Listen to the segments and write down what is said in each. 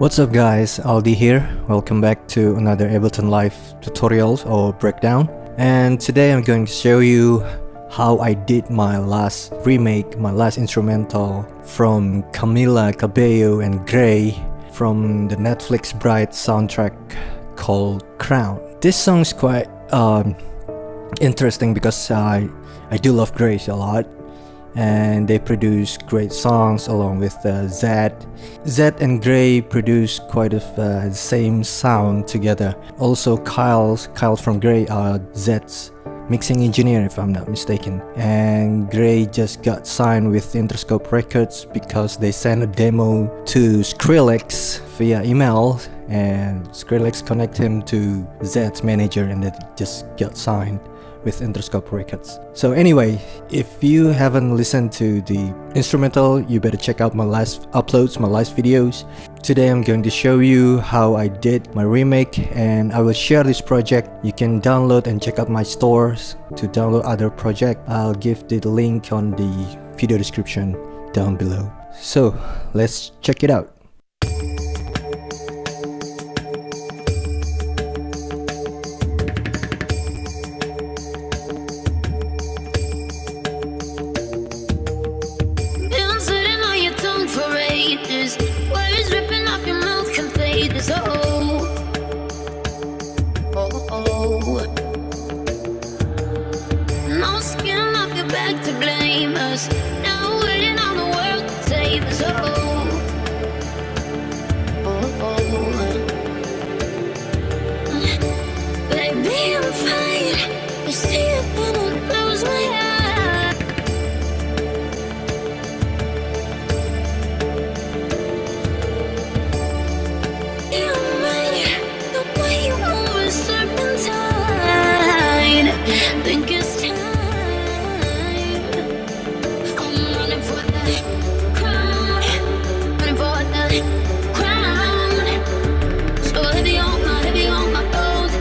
What's up guys, Aldy here. Welcome back to another Ableton Live tutorial or breakdown. And today I'm going to show you how I did my last remake, my last instrumental from Camila Cabello and Gray from the Netflix Bright soundtrack called Crown. This song's quite interesting because I do love Gray a lot. And they produce great songs along with Zed. Zed and Gray produce quite the same sound together. Also Kyle from Gray are Zed's mixing engineer if I'm not mistaken. And Gray just got signed with Interscope Records because they sent a demo to Skrillex via email, and Skrillex connect him to Zed's manager, and they just got signed with Interscope Records. So anyway, if you haven't listened to the instrumental, you better check out my last uploads, my last videos. Today I'm going to show you how I did my remake, and I will share this project. You can download and check out my stores to download other projects. I'll give the link on the video description down below. So let's check it out. No skin off your back to blame us. Now waiting on the world to save us. Baby, I'm fine. You see it when I close my eyes. You're mine. The way you move is serpentine. Think it's time. I'm running for that crown. Running for that crown. So heavy on my bones.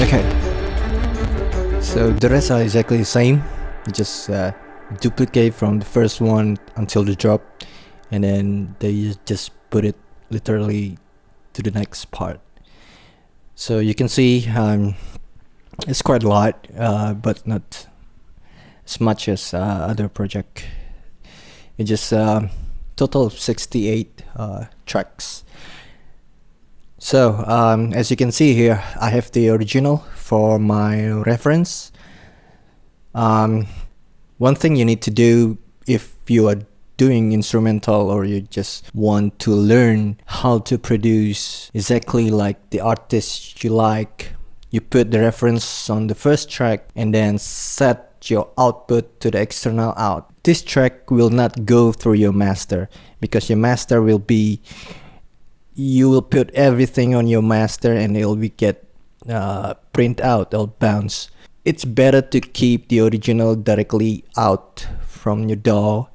Okay, so the rest are exactly the same. You just duplicate from the first one until the drop, and then they just put it literally to the next part. So you can see it's quite a lot, but not as much as other project. It just total of 68 tracks. So as you can see here, I have the original for my reference. One thing you need to do if you are doing instrumental, or you just want to learn how to produce exactly like the artist you like, you put the reference on the first track and then set your output to the external out. This track will not go through your master, because your master will be, you will put everything on your master and it will be get print out or bounce. It's better to keep the original directly out from your DAW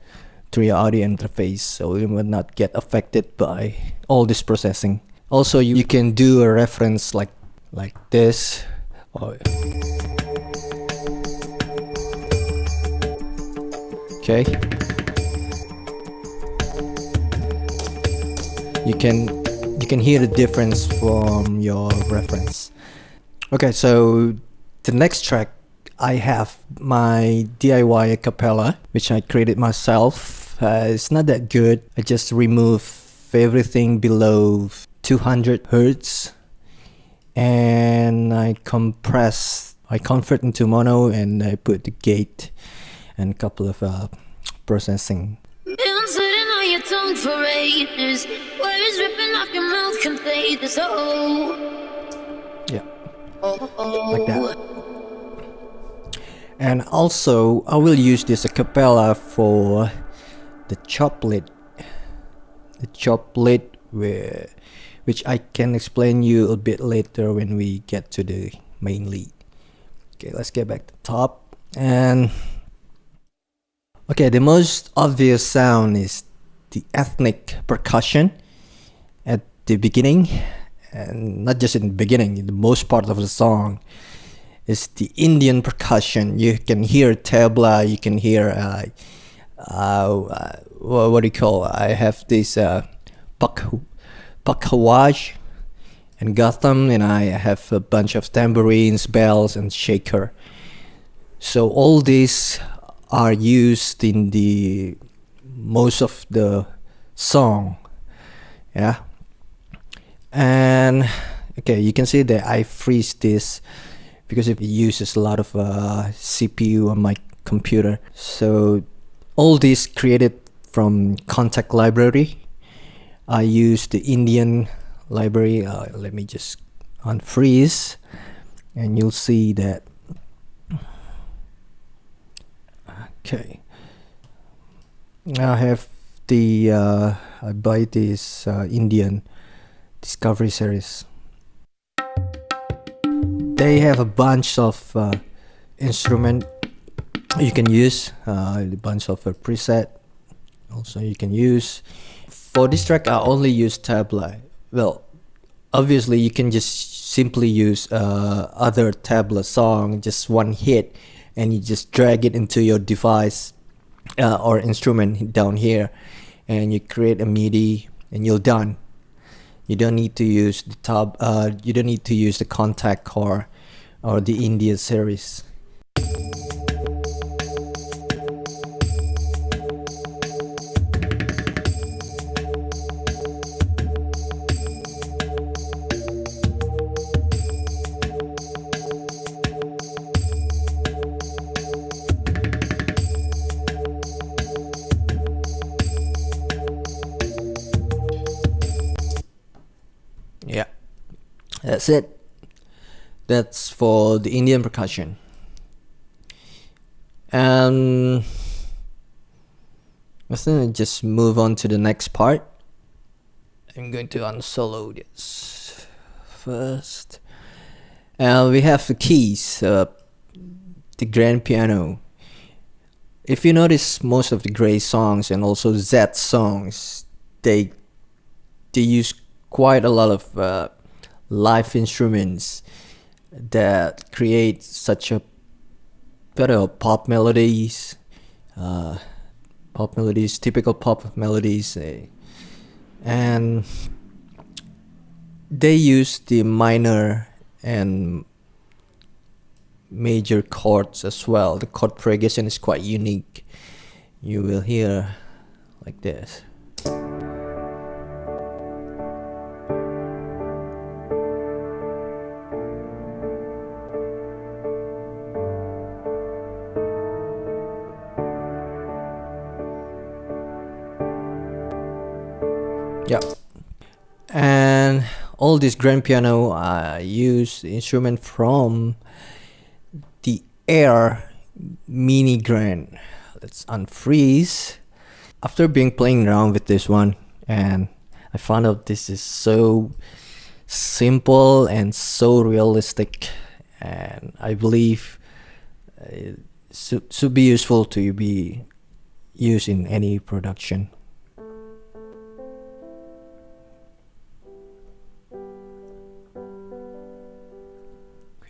to your audio interface, so you will not get affected by all this processing. Also, you can do a reference like this. Okay, you can hear the difference from your reference. Okay, so the next track, I have my DIY acapella, which I created myself. It's not that good. I just remove everything below 200 Hertz, and I convert into mono, and I put the gate and a couple of processing. Been sitting on your tongue for ages. Words ripping off your mouth contagious. like that. And also I will use this a cappella for the choplet, which I can explain you a bit later when we get to the main lead. Okay, let's get back to top. And okay, the most obvious sound is the ethnic percussion at the beginning, and not just in the beginning, in the most part of the song is the Indian percussion. You can hear tabla, you can hear what do you call, I have this pakhawaj and Gotham, and I have a bunch of tambourines, bells, and shaker. So all these are used in the most of the song, yeah. And okay, you can see that I freeze this because it uses a lot of CPU on my computer. So all this created from Contact library. I use the Indian library. Let me just unfreeze, and you'll see that. Okay, I have the I buy this Indian Discovery series. They have a bunch of instrument you can use, a bunch of preset also you can use. For this track I only use tabla. Well, obviously you can just simply use other tabla song, just one hit, and you just drag it into your device or instrument down here, and you create a MIDI and you're done. You don't need to use the tab. You don't need to use the Contact core or the India series. Yeah, that's it. That's for the Indian percussion. And let's just move on to the next part. I'm going to unsolo this first. And we have the keys, the grand piano. If you notice, most of the Grey songs and also Z songs, they use quite a lot of live instruments that create such a better pop melodies, typical pop melodies, and they use the minor and major chords as well. The chord progression is quite unique. You will hear like this. Yeah, and all this grand piano, I use the instrument from the Air Mini Grand. Let's unfreeze. After playing around with this one, and I found out this is so simple and so realistic, and I believe it should be useful to be used in any production.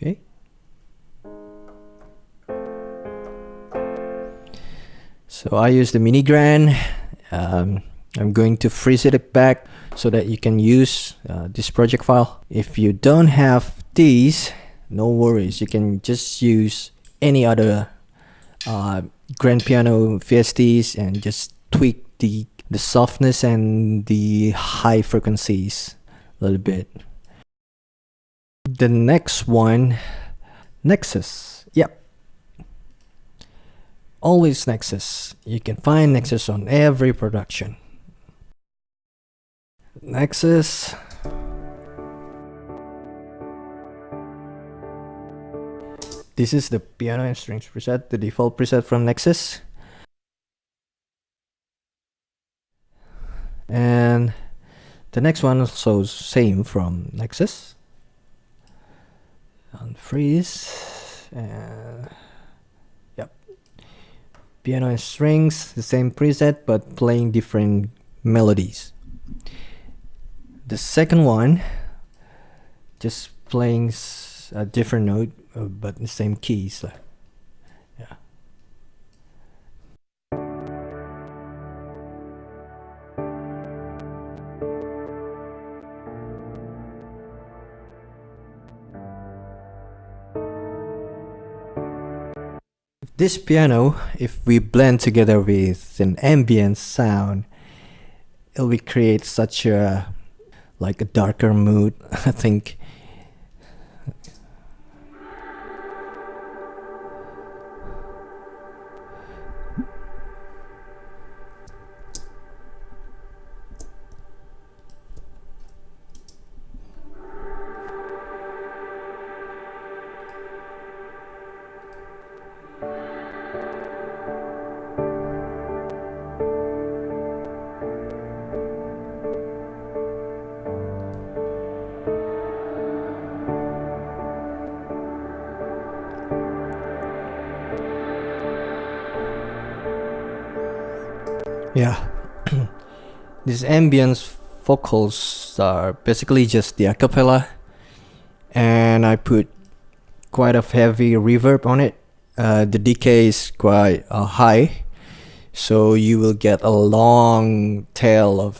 Okay. So I use the Mini Grand. I'm going to freeze it back so that you can use this project file. If you don't have these, no worries. You can just use any other grand piano VSTs and just tweak the softness and the high frequencies a little bit. The next one, Nexus. Yep, always Nexus. You can find Nexus on every production. This is the piano and strings preset, the default preset from Nexus. And the next one also same from Nexus. Unfreeze, and yep, piano and strings, the same preset but playing different melodies. The second one just playing a different note but the same keys. Yeah. This piano, if we blend together with an ambient sound, it will create such a like a darker mood. I think. Yeah, these ambience vocals are basically just the acapella, and I put quite a heavy reverb on it. The decay is quite high, so you will get a long tail of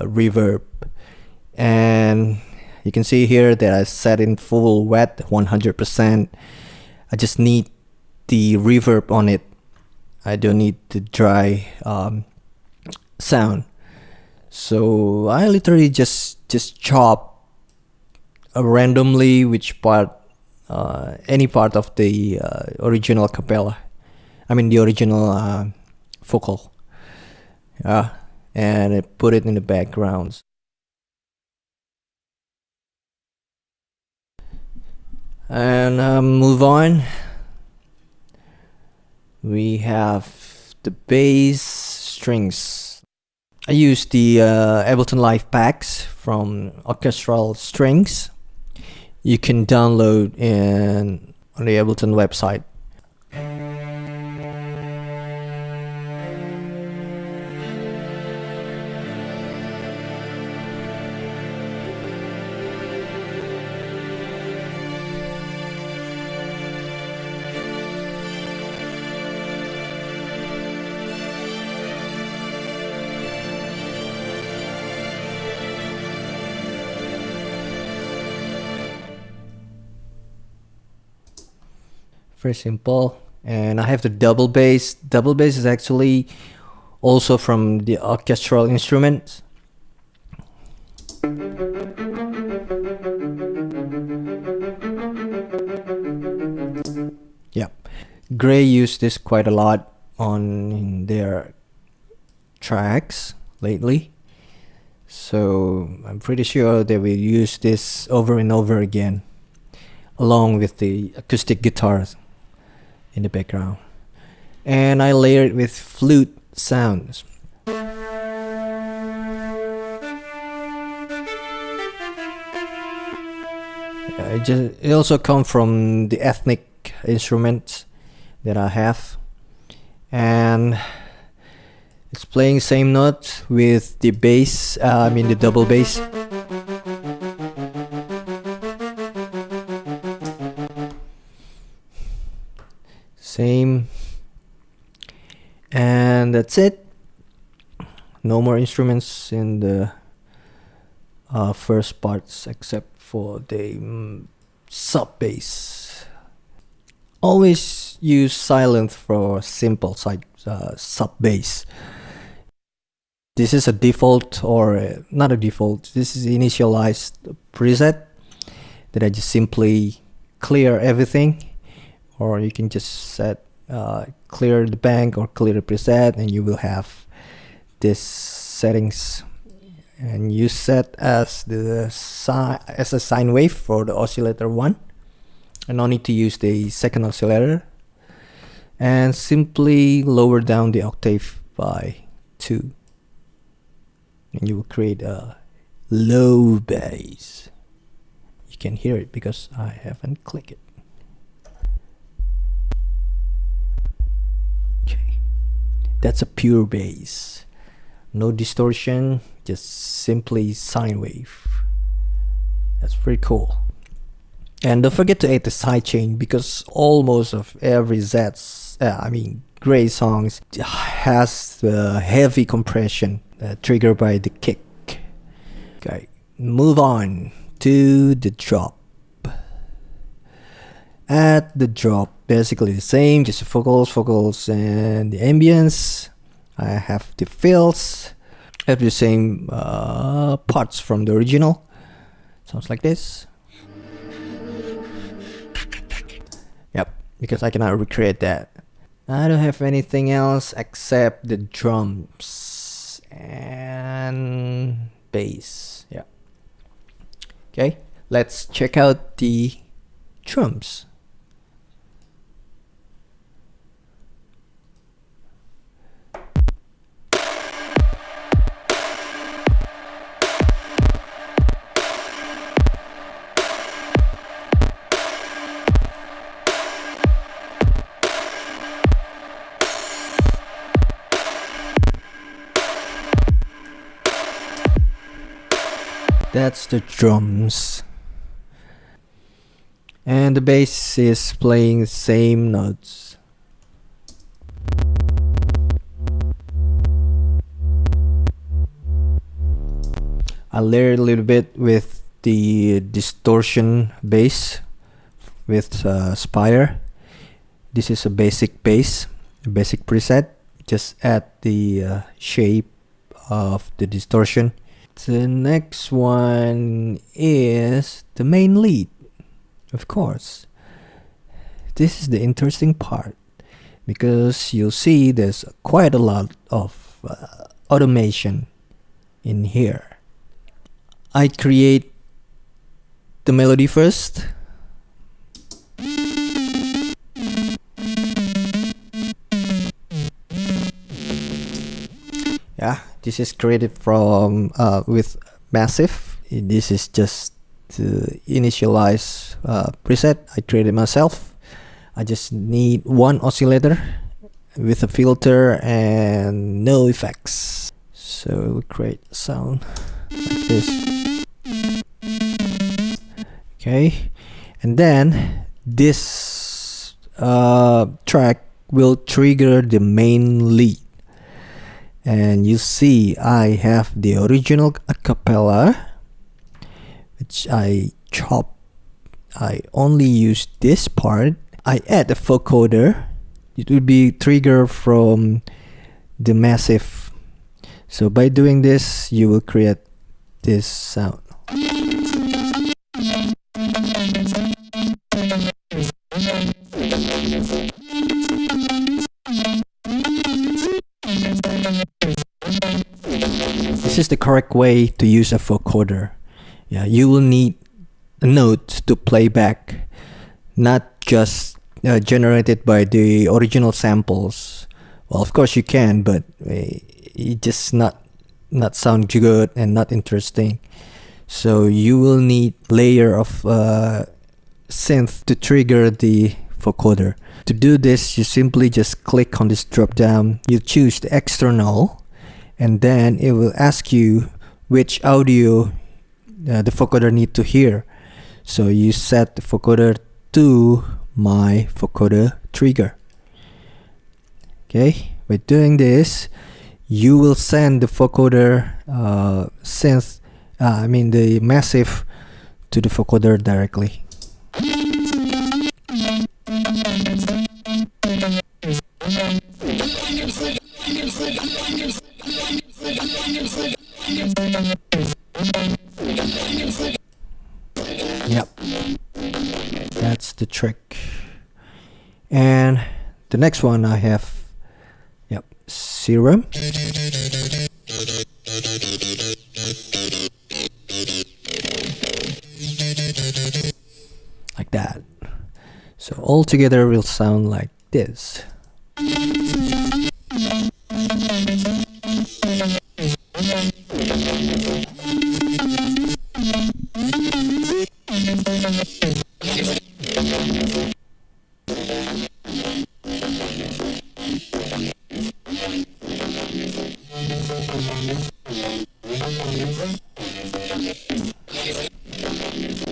reverb. And you can see here that I set in full wet 100%. I just need the reverb on it. I don't need the dry sound. So I literally just chop randomly which part, any part of the original capella. I mean the original vocal. Yeah, and I put it in the backgrounds. And move on. We have the bass strings. I use the Ableton Live packs from Orchestral Strings. You can download on the Ableton website. Very simple. And I have the double bass. Double bass is actually also from the orchestral instruments. Yep. Gray used this quite a lot on their tracks lately. So I'm pretty sure they will use this over and over again, along with the acoustic guitars in the background. And I layer it with flute sounds. It also comes from the ethnic instruments that I have, and it's playing same note with the bass, the double bass. Same, and that's it. No more instruments in the first parts except for the sub bass. Always use silent for simple sub bass. This is a default, or not a default, this is initialized preset that I just simply clear everything. Or you can just set clear the bank or clear the preset, and you will have this settings. And you set as a sine wave for the oscillator 1, I no need to use the second oscillator, and simply lower down the octave by 2, and you will create a low bass. You can hear it because I haven't clicked it. Okay, that's a pure bass, no distortion, just simply sine wave. That's pretty cool. And don't forget to add the sidechain, because almost of every Gray songs has the heavy compression triggered by the kick. Okay, move on to the drop. At the drop, basically the same, just vocals, and the ambience. I have the fills, have the same parts from the original. Sounds like this. Yep, because I cannot recreate that. I don't have anything else except the drums and bass. Yeah. Okay, let's check out the drums. That's the drums. And the bass is playing the same notes. I layered a little bit with the distortion bass with Spire. This is a basic bass, a basic preset. Just add the shape of the distortion. The next one is the main lead, of course. This is the interesting part, because you'll see there's quite a lot of automation in here. I create the melody first. Yeah, this is created from with Massive. This is just the initialize preset I created myself. I just need one oscillator with a filter and no effects. So we'll create a sound like this. Okay, and then this track will trigger the main lead. And you see I have the original acapella, which I chop. I only use this part. I add a vocoder. It will be triggered from the Massive. So by doing this, you will create this sound. This is the correct way to use a vocoder. Yeah, you will need a note to play back, not just generated by the original samples. Well, of course you can, but it just not sound good and not interesting. So you will need layer of synth to trigger the vocoder. To do this, you simply just click on this drop down. You choose the external, and then it will ask you which audio the vocoder need to hear. So you set the vocoder to my vocoder trigger. Okay, by doing this, you will send the vocoder synth, the Massive, to the vocoder directly. Yep, that's the trick. And the next one I have, Serum. Like that. So all together will sound like this.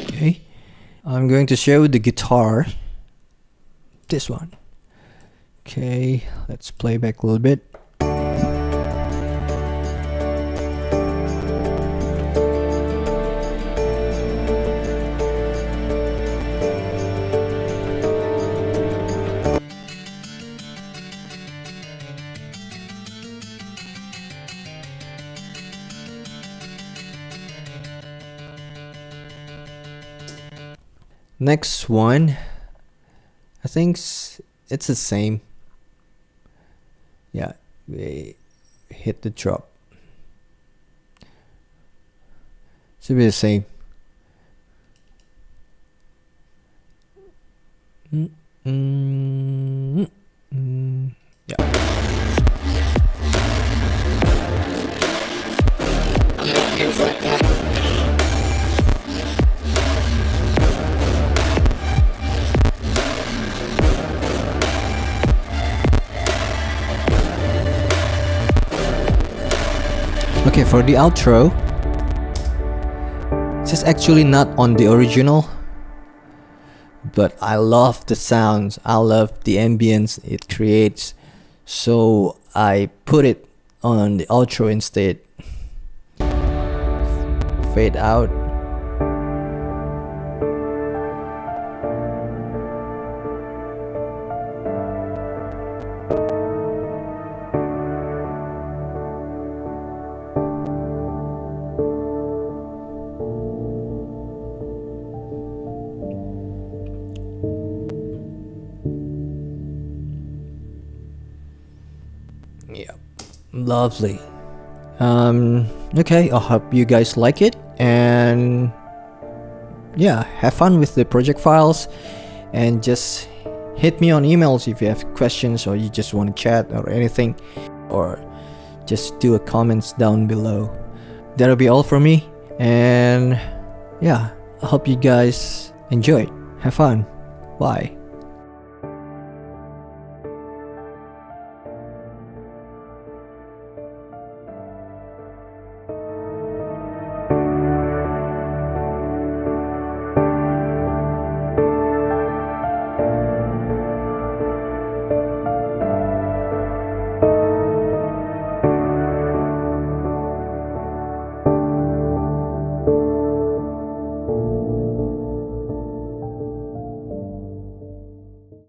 Okay, I'm going to show the guitar, this one. Okay, let's play back a little bit. Next one, I think it's the same. Yeah, we hit the drop. Should be the same. Yeah. Okay, for the outro, this is actually not on the original, but I love the sounds, I love the ambience it creates, so I put it on the outro instead. Fade out. Yeah, lovely. Okay, I hope you guys like it, and yeah, have fun with the project files, and just hit me on emails if you have questions or you just want to chat or anything, or just do a comments down below. That'll be all from me, and yeah, I hope you guys enjoyed. Have fun. Bye.